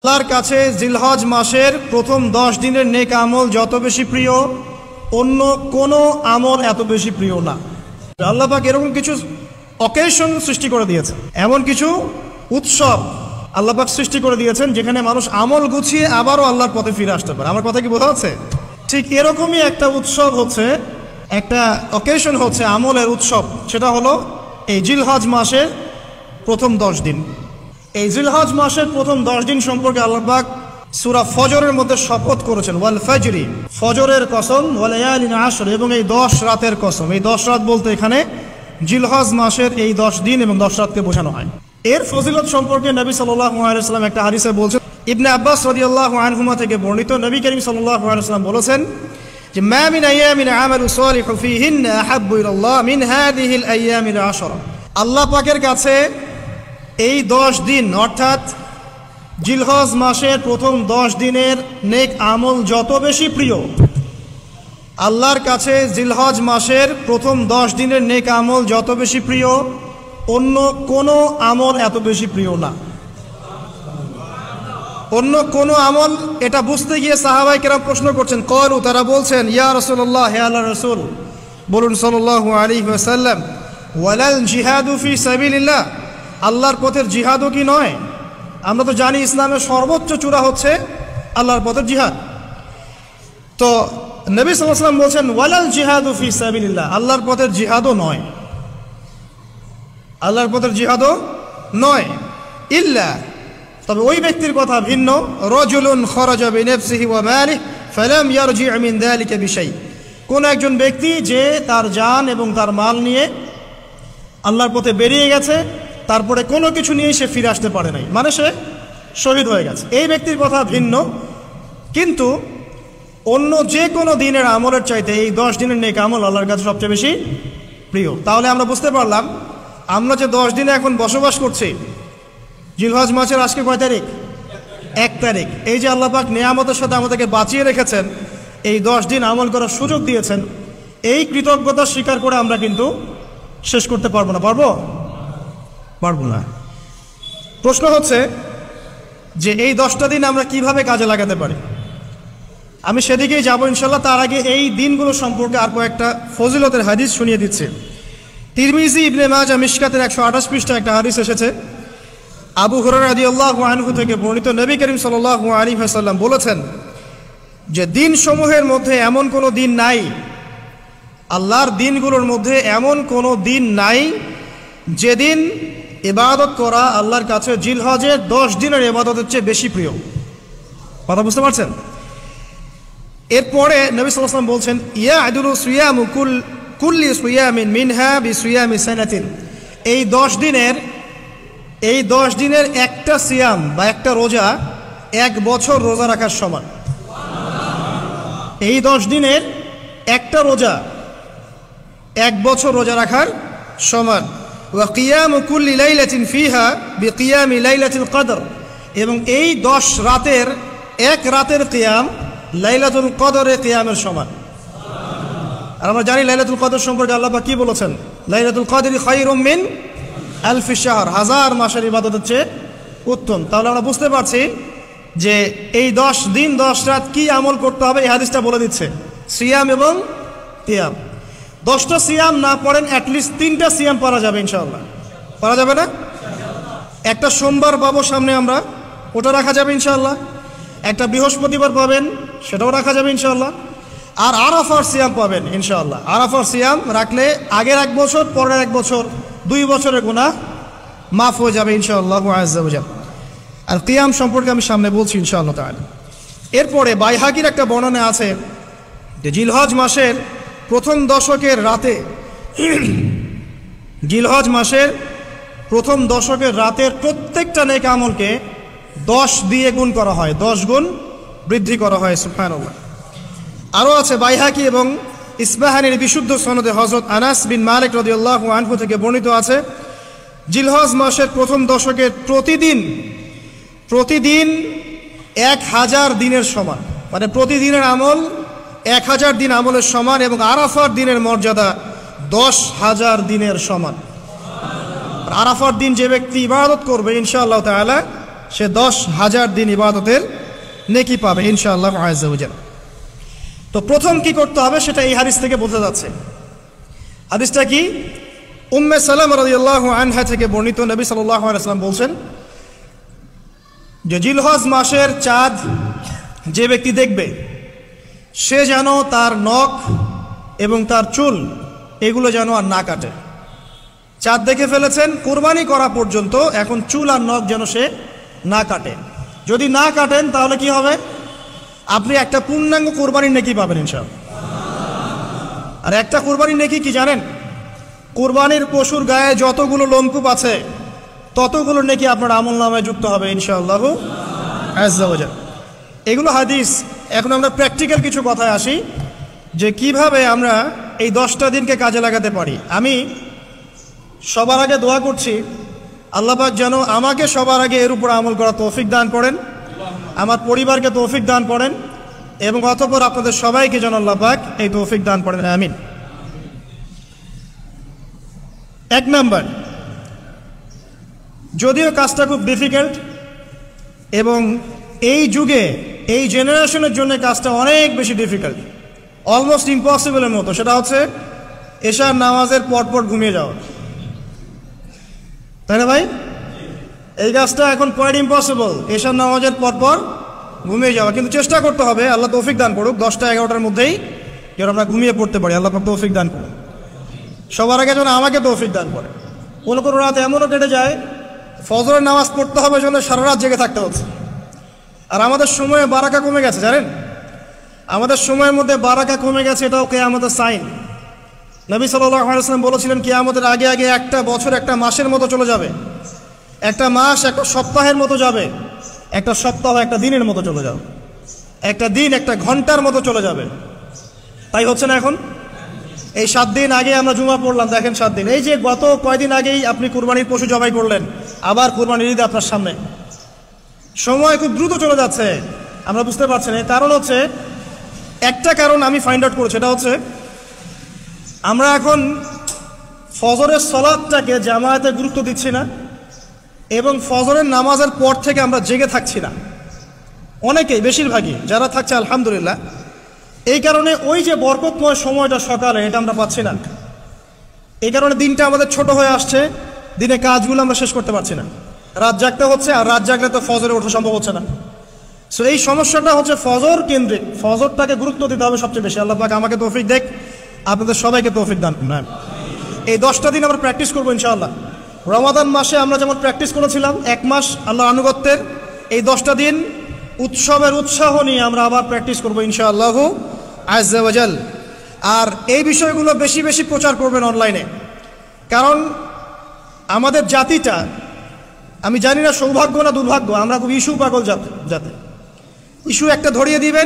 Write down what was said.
আল্লাহর কাছে জিলহজ মাসের প্রথম 10 দিনের নেক আমল যত বেশি প্রিয়, অন্য কোনো আমল এত বেশি প্রিয় না। আল্লাহ পাক এরকম কিছু অকেশন সৃষ্টি করে দিয়েছেন, এমন কিছু উৎসব আল্লাহ পাক সৃষ্টি করে দিয়েছেন যেখানে মানুষ আমল গুছিয়ে আবারও আল্লাহর পথে ফিরে আসতে পারে। আমার কথা কি বোঝা যাচ্ছে? ঠিক এরকমই একটা উৎসব হচ্ছে, একটা অকেশন হচ্ছে আমলের উৎসব, সেটা হলো এই জিলহজ মাসের প্রথম 10 দিন। এই জিলহজ মাসের প্রথম 10 দিন সম্পর্কে আল্লাহ পাক সূরা ফজরের মধ্যে শপথ করেছেন, ওয়াল ফাজরি, ফজরের কসম, ওয়া লায়ালিন আশর, এবং এই 10 রাতের কসম। এই 10 রাত বলতে এখানে জিলহজ মাসের এই 10 দিন এবং 10 রাতকে বোঝানো হয়। এর ফজিলত সম্পর্কে নবী সাল্লাল্লাহু আলাইহি ওয়াসাল্লাম একটা হাদিসে বলছেন, ইবনে আব্বাস রাদিয়াল্লাহু আনহুমা থেকে বর্ণিত, নবী করিম সাল্লাল্লাহু আলাইহি ওয়াসাল্লাম বলেছেন যে মা মিন আইয়ামিন আমালু সালিহু ফীহিন্না আহাব্বু ইলাল্লাহ মিন হাযিহিল আইয়ামিল আশরা। আল্লাহ পাকের কাছে এই 10 দিন অর্থাৎ জিলহজ মাসের প্রথম 10 দিনের নেক আমল যত বেশি প্রিয়, আল্লাহর কাছে জিলহজ মাসের প্রথম 10 দিনের নেক আমল যত বেশি প্রিয়, অন্য কোনো আমল এত বেশি প্রিয় না। অন্য কোনো আমল, এটা বুঝতে গিয়ে সাহাবায়ে কেরাম প্রশ্ন করছেন, ক্বালু, তারা বলছেন, ইয়া রাসূলুল্লাহ, হে আল্লাহর রাসূল, বলুন সাল্লাল্লাহু আলাইহি ওয়াসাল্লাম, ওয়ালাল জিহাদু ফি সাবিলিল্লাহ, আল্লাহর পথের জিহাদও কি নয়? আমরা তো জানি ইসলামের সর্বোচ্চ চূড়া হচ্ছে আল্লাহর পথের জিহাদ। তো নবী সাল্লাল্লাহু আলাইহি ওয়াসাল্লাম বলছেন, ওয়ালাল জিহাদু ফি সাবিলিল্লাহ, আল্লাহর পথের জিহাদও নয়, আল্লাহর পথের জিহাদও নয়, ইল্লা, তবে ওই ব্যক্তির কথা ভিন্ন, রাজুলুন খারাজা বিনাফসিহি ওয়া মালিহি ফালাম ইয়ারজি' মিন যালিকা বিশাই, কোন একজন ব্যক্তি যে তার জান এবং তার মাল নিয়ে আল্লাহর পথে বেরিয়ে গেছে, তারপরে কোনো কিছু নিয়ে সে ফিরে আসতে পারে নাই, মানে সে শহীদ হয়ে গেছে, এই ব্যক্তির কথা ভিন্ন। কিন্তু অন্য যে কোনো দিনের আমলের চাইতে এই 10 দিনের নেক আমল আল্লাহর কাছে সবচেয়ে বেশি প্রিয়। তাহলে আমরা বুঝতে পারলাম, আমরা যে 10 দিনে এখন বসবাস করছি, জিলহজ মাসের আজকে কয় তারিখ? 1 তারিখ। এই যে আল্লাহ পাক নিয়ামতের সাথে আমাদেরকে বাঁচিয়ে রেখেছেন, এই 10 দিন আমল করার সুযোগ দিয়েছেন, এই কৃতজ্ঞতা স্বীকার করে আমরা কিন্তু শেষ করতে পারবো না। পারবো না। প্রশ্ন হচ্ছে যে এই 10টা দিন আমরা কিভাবে কাজে লাগাতে পারি। আমি সেদিকেই যাবো ইনশাল্লাহ। তার আগে এই দিনগুলো সম্পর্কে আর কয়েকটা ফজিলতের হাদিস শুনিয়ে দিচ্ছে। তিরমিজি, ইবনে মাজাহ, মিশকাতের 128 পৃষ্ঠা একটা হাদিস এসেছে, আবু হুরায়রা রাদিয়াল্লাহু আনহু থেকে বর্ণিত, নবী করিম সাল্লাল্লাহু আলাইহি ওয়াসাল্লাম বলেছেন যে দিনসমূহের মধ্যে এমন কোনো দিন নাই, আল্লাহর দিনগুলোর মধ্যে এমন কোনো দিন নাই যেদিন ইবাদত করা আল্লাহর কাছে জিলহজের 10 দিনের ইবাদতের চেয়ে বেশি প্রিয়। কথা বুঝতে পারছেন? এরপরে নবী সাল্লাল্লাহু আলাইহি ওয়াসাল্লাম বলছেন, ইয়াদুলু সিয়ামু কুল্লি সিয়ামিন মিনহা বিসিয়ামি সানাতিন, এই 10 দিনের একটা সিয়াম বা একটা রোজা 1 বছর রোজা রাখার সমান। এই 10 দিনের একটা রোজা 1 বছর রোজা রাখার সমান। ওয়া কিয়ামু কুল্লি লাইলাতিন ফিহা বিকিয়ামি লাইলাতুল কদর, এবং এই 10 রাতের এক রাতের কিয়াম লাইলাতুল কদরের কিয়ামের সমান। আর আমরা জানি লাইলাতুল কদর সম্পর্কে আল্লাহ পাক কি বলেছেন, লাইলাতুল কদরি খায়রুম মিন আলফি শাহর, 1000 মাসের ইবাদতের চেয়ে উত্তম। তাহলে আমরা বুঝতে পারছি যে এই 10 দিন 10 রাত কি আমল করতে হবে, এই হাদিসটা বলে দিচ্ছে, সিয়াম এবং কিয়াম। 10টা সিয়াম না পড়েন, অ্যাটলিস্ট 3টা সিয়াম পড়া যাবে ইনশাআল্লাহ। পড়া যাবে না? একটা সোমবার পাবো সামনে আমরা, ওটা রাখা যাবে ইনশাআল্লাহ। একটা বৃহস্পতিবার পাবেন, সেটাও রাখা যাবে ইনশাআল্লাহ। আর আরাফার সিয়াম পাবেন ইনশাআল্লাহ। আরাফার সিয়াম রাখলে আগের 1 বছর, পরের 1 বছর, 2 বছরের গুনাহ মাফ হয়ে যাবে ইনশাআল্লাহ আযজা ওয়া জাল্লা। আর কিয়াম সম্পর্কে আমি সামনে বলছি ইনশাআল্লাহ তাআলা। এরপরে বাইহাকির একটা বর্ণনা আছে যে জিলহজ মাসের প্রথম দশকের রাতে, জিলহজ মাসের প্রথম দশকের রাতের প্রত্যেকটা নেক আমলকে 10 দিয়ে গুণ করা হয়, 10 গুণ বৃদ্ধি করা হয়। সুবহানাল্লাহ। আরও আছে বাইহাকি এবং ইসবাহানির বিশুদ্ধ সনদে হযরত আনাস বিন মালিক রাদিয়াল্লাহু আনহু থেকে বর্ণিত আছে, জিলহজ মাসের প্রথম দশকের প্রতিদিন 1000 দিনের সমান, মানে প্রতিদিনের আমল 1000 দিন আমলের সমান, এবং আরাফার দিনের মর্যাদা 10,000 দিনের সমান। আরাফার দিন যে ব্যক্তি ইবাদত করবে ইনশাআল্লাহ তাআলা সে 10,000 দিন ইবাদতের নেকি পাবে ইনশাআল্লাহ আযজা ওয়া জাল। তো প্রথম কি করতে হবে সেটা এই হাদিস থেকে বোঝা যাচ্ছে। হাদিসটা কি? উম্মে সালামা রাদিয়াল্লাহু আনহা থেকে বর্ণিত, নবী সাল্লাল্লাহু আলাইহি ওয়াসাল্লাম বলছেন যে জিলহজ মাসের চাঁদ যে ব্যক্তি দেখবে সে যেন তার নখ এবং তার চুল এগুলো যেন আর না কাটে। চাঁদ দেখে ফেলেছেন, কুরবানি করা পর্যন্ত এখন চুল আর নখ যেন সে না কাটে। যদি না কাটেন তাহলে কি হবে? আপনি একটা পূর্ণাঙ্গ কুরবানির নেকি পাবেন ইনশাআল্লাহ। আর একটা কুরবানির নেকি কি জানেন? কুরবানির পশুর গায়ে যতগুলো লোমকূপ আছে ততগুলো নেকি আপনার আমলনামায় যুক্ত হবে ইনশাআল্লাহ আযজা ওয়া জাল। এগুলো হাদিস। এখন আমরা প্র্যাকটিক্যাল কিছু কথায় আসি যে কিভাবে আমরা এই 10টা দিনকে কাজে লাগাতে পারি। আমি সবার আগে দোয়া করছি আল্লাহ পাক যেন আমাকে সবার আগে এর উপর আমল করা তৌফিক দান করেন, আমার পরিবারকে তৌফিক দান করেন, এবং অতঃপর আপনাদের সবাইকে যেন আল্লাহ পাক এই তৌফিক দান করেন, আমিন। 1 নাম্বার, যদিও কাজটা খুব ডিফিকাল্ট এবং এই যুগে এই জেনারেশনের জন্য কাজটা অনেক বেশি ডিফিকাল্ট, অলমোস্ট ইম্পসিবলের মতো, সেটা হচ্ছে এশার নামাজের পরপর ঘুমিয়ে যাওয়া, তাই না ভাই? এই কাজটা এখন কোয়াইট ইম্পসিবল, এশার নামাজের পরপর ঘুমিয়ে যাওয়া। কিন্তু চেষ্টা করতে হবে, আল্লাহ তৌফিক দান করুক, 10টা 11টার মধ্যেই যেন আমরা ঘুমিয়ে পড়তে পারি। আল্লাহ পাক তৌফিক দান করুন। সবার আগে যেন আমাকে তৌফিক দান করে। কোনো কোনো রাত এমনও কেটে যায় ফজরের নামাজ পড়তে হবে জন্য সারা রাত জেগে থাকতে হচ্ছে। আর আমাদের সময়ে বারাকা কমে গেছে, জানেন? আমাদের সময়ের মধ্যে বারাকা কমে গেছে, এটাও কিয়ামতের সাইন। নবী সাল্লাল্লাহু আলাইহি ওয়াসাল্লাম বলেছিলেন কিয়ামতের আগে আগে একটা বছর একটা মাসের মতো চলে যাবে, একটা মাস একটা সপ্তাহের মতো যাবে, একটা সপ্তাহ একটা দিনের মতো চলে যাবে, একটা দিন একটা ঘন্টার মতো চলে যাবে। তাই হচ্ছে না এখন? এই 7 দিন আগে আমরা জুমা পড়লাম, দেখেন 7 দিন, এই যে গত কয়দিন আগেই আপনি কুরবানির পশু জবাই করলেন, আবার কুরবানির ঈদ আপনার সামনে। সময় খুব দ্রুত চলে যাচ্ছে, আমরা বুঝতে পারছি না। কারণ হচ্ছে, একটা কারণ আমি ফাইন্ড আউট করেছি, সেটা হচ্ছে আমরা এখন ফজরের সালাতটাকে জামায়াতে গুরুত্ব দিচ্ছি না, এবং ফজরের নামাজের পর থেকে আমরা জেগে থাকছি না। অনেকেই, বেশিরভাগই যারা থাকছে আলহামদুলিল্লাহ। এই কারণে ওই যে বরকতময় সময়টা সকালে, এটা আমরা পাচ্ছি না। এই কারণে দিনটা আমাদের ছোট হয়ে আসছে, দিনে কাজগুলো আমরা শেষ করতে পারছি না, রাত জাগতে হচ্ছে, আর রাত জাগলে তো ফজরে ওঠা সম্ভব হচ্ছে না। সো এই সমস্যাটা হচ্ছে ফজর কেন্দ্রিক, ফজরটাকে গুরুত্ব দিতে হবে সবচেয়ে বেশি। আল্লাহ পাক আমাকে তৌফিক দেখ, আপনাদের সবাইকে তৌফিক দান করুন। এই 10টা দিন আমরা প্র্যাকটিস করবো ইনশাআল্লাহ। রমাদান মাসে আমরা যেমন প্র্যাকটিস করেছিলাম 1 মাস আল্লাহর আনুগত্যের, এই 10টা দিন উৎসবের উৎসাহ নিয়ে আমরা আবার প্র্যাকটিস করবো ইনশাআল্লাহ আযজা ওয়া জাল। আর এই বিষয়গুলো বেশি বেশি প্রচার করবেন অনলাইনে, কারণ আমাদের জাতিটা, আমি জানি না সৌভাগ্য না দুর্ভাগ্য, আমরা খুব ইস্যু পাগল জাতি। ইস্যু একটা ধরিয়ে দিবেন,